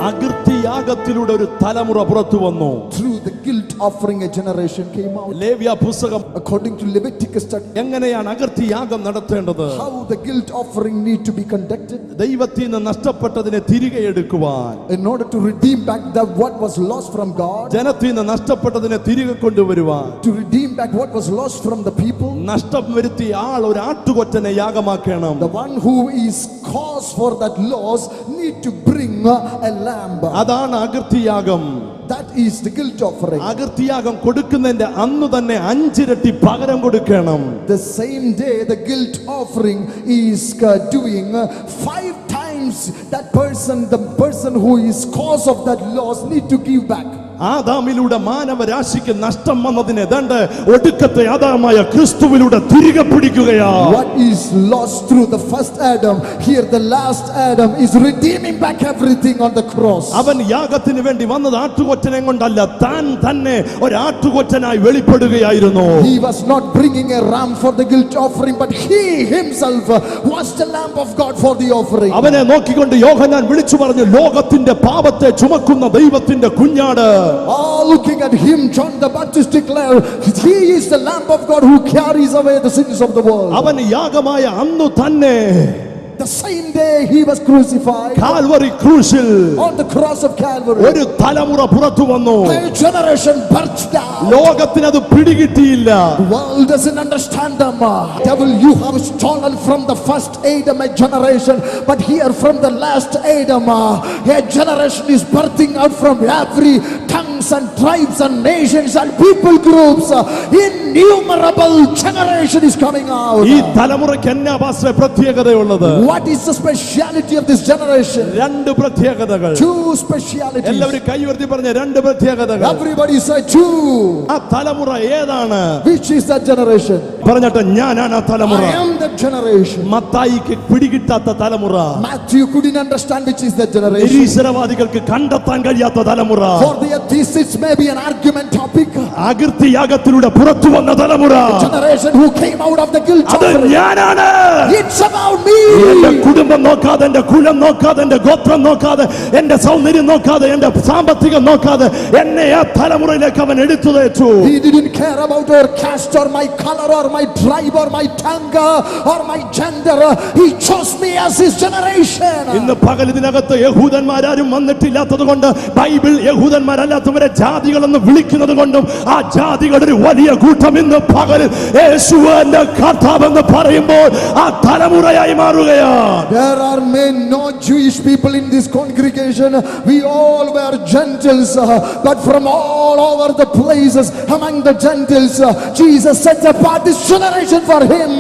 അകൃത്യയാഗത്തിലൂടെ ഒരു തലമുറ പുറത്തു വന്നു. Through the guilt offering a generation came out. ലേവ്യ പുസ്തകം According to Leviticus, എങ്ങനെയാണ് അകൃത്യയാഗം നടത്തേണ്ടത്? how the guilt offering need to be conducted. ദൈവത്തിൽ നിന്ന് നഷ്ടപ്പെട്ടതിനെ തിരികെ എടുക്കുവാൻ, in order to redeem back what was lost from God. ജനത്തിൽ നിന്ന് നഷ്ടപ്പെട്ടതിനെ തിരികെ കൊണ്ടുവരുവാൻ, to redeem back what was lost from the people. നഷ്ടം വരുത്തിയ ആൾ ഒരു ആട്ടുകൊറ്റനെ യാഗമാക്കണം. the one who is cause for that loss need to bring a lamb. അതാണ് അകൃത്യയാഗം. that is the guilt offering. അകൃത്യയാഗം കൊടുക്കുന്നതിന്റെ അന്ന് തന്നെ 5 ഇരട്ടി പകരം കൊടുക്കണം. the same day the guilt offering is doing 5 times that the person who is cause of that loss need to give back. ആദാമിലൂടെ മാനവരാശിക്ക് നഷ്ടം വന്നതിനെ ദണ്ട് ഒടുക്കത്തെ ആദാമായ ക്രിസ്തുവിലൂടെ തിരികെ പിടിക്കുകയാണ്. what is lost through the first Adam, here the last Adam is redeeming back everything on the cross. അവൻ യാഗത്തിന് വേണ്ടി വന്നത് ആട്ടുകൊറ്റനെ കൊണ്ടല്ല, താൻ തന്നെ ഒരു ആട്ടുകൊറ്റനായി വെളിപ്പെടുകയായിരുന്നു. he was not bringing a ram for the guilt offering, but he himself was the lamb of God for the offering. അവനെ നോക്കിക്കൊണ്ട് യോഹന്നാൻ വിളിച്ചു പറഞ്ഞു, ലോകത്തിന്റെ പാപത്തെ ചുമക്കുന്ന ദൈവത്തിന്റെ കുഞ്ഞാട്. all looking at him, John the Baptist declared, he is the lamb of God who carries away the sins of the world. അവൻ യാഗമായ അന്നു തന്നെ, the same day he was crucified, Calvary ക്രൂശിൽ, on the cross of Calvary, ഒരു തലമുറ പുറത്തു വന്നു. a generation birthed out. ലോകത്തിന് അത് പിടികിട്ടിയില്ല. the world doesn't understand them. devil, you have stolen from the first Adam a generation, but here from the last Adam a generation is birthing out from every tongues and tribes and nations and people groups. innumerable generation is coming out. ഈ തലമുറയ്ക്ക് എന്നാ പാസ്റ്ററെ പ്രത്യേകതയുള്ളത്? what is the speciality of this generation? 2 പ്രത്യേകതകൾ. 2 specialities. എല്ലാവരും കൈ ഉയർത്തി പറഞ്ഞ 2 പ്രത്യേകതകൾ. everybody say 2. ആ തലമുറ ഏതാണ്? which is that generation? പറഞ്ഞിട്ട് ഞാനാണ് ആ തലമുറ. I am that generation. മത്തായിക്ക് പിടികിട്ടാത്ത തലമുറ. Matthew couldn't understand which is that generation. നിരീശ്വരവാദികൾക്ക് കണ്ടെത്താൻ കഴിയാത്ത തലമുറ. for the atheists may be an argument topic. അകൃത്യയാഗത്തിലൂടെ പുറത്തു വന്ന തലമുറ. the generation who came out of the guilt offering. ഞാനാണ്. it's about me. എന്റെ കുടുംബം നോക്കാതെ, എന്റെ കുലം നോക്കാതെ, എന്റെ ഗോത്രം നോക്കാതെ, എന്റെ സൗന്ദര്യം നോക്കാതെ, എന്റെ സാമ്പത്തികം നോക്കാതെ എന്നെ ആ തലമുറയിലേക്ക് അവൻ എടുത്തു വെച്ചു. he didn't care about our caste or my color or my tribe or my tongue or my gender. he chose me as his generation. ഇന്ന് പകൽ ഇതിനകത്ത് യഹൂദന്മാരും വന്നിട്ടില്ലാത്തത് കൊണ്ട് ബൈബിൾ യഹൂദന്മാരല്ലാത്തവരെ ജാതികളെന്ന് വിളിക്കുന്നത് കൊണ്ടും ആ ജാതികളുടെ ഒരു വലിയ കൂട്ടം ഇന്ന് പകൽ യേശു എന്റെ കർത്താവെന്ന് പറയുമ്പോൾ ആ തലമുറയായി മാറുകയാണ്. there are no Jewish people in this congregation. we all were Gentiles, but from all over the places among the Gentiles Jesus set apart this generation for him.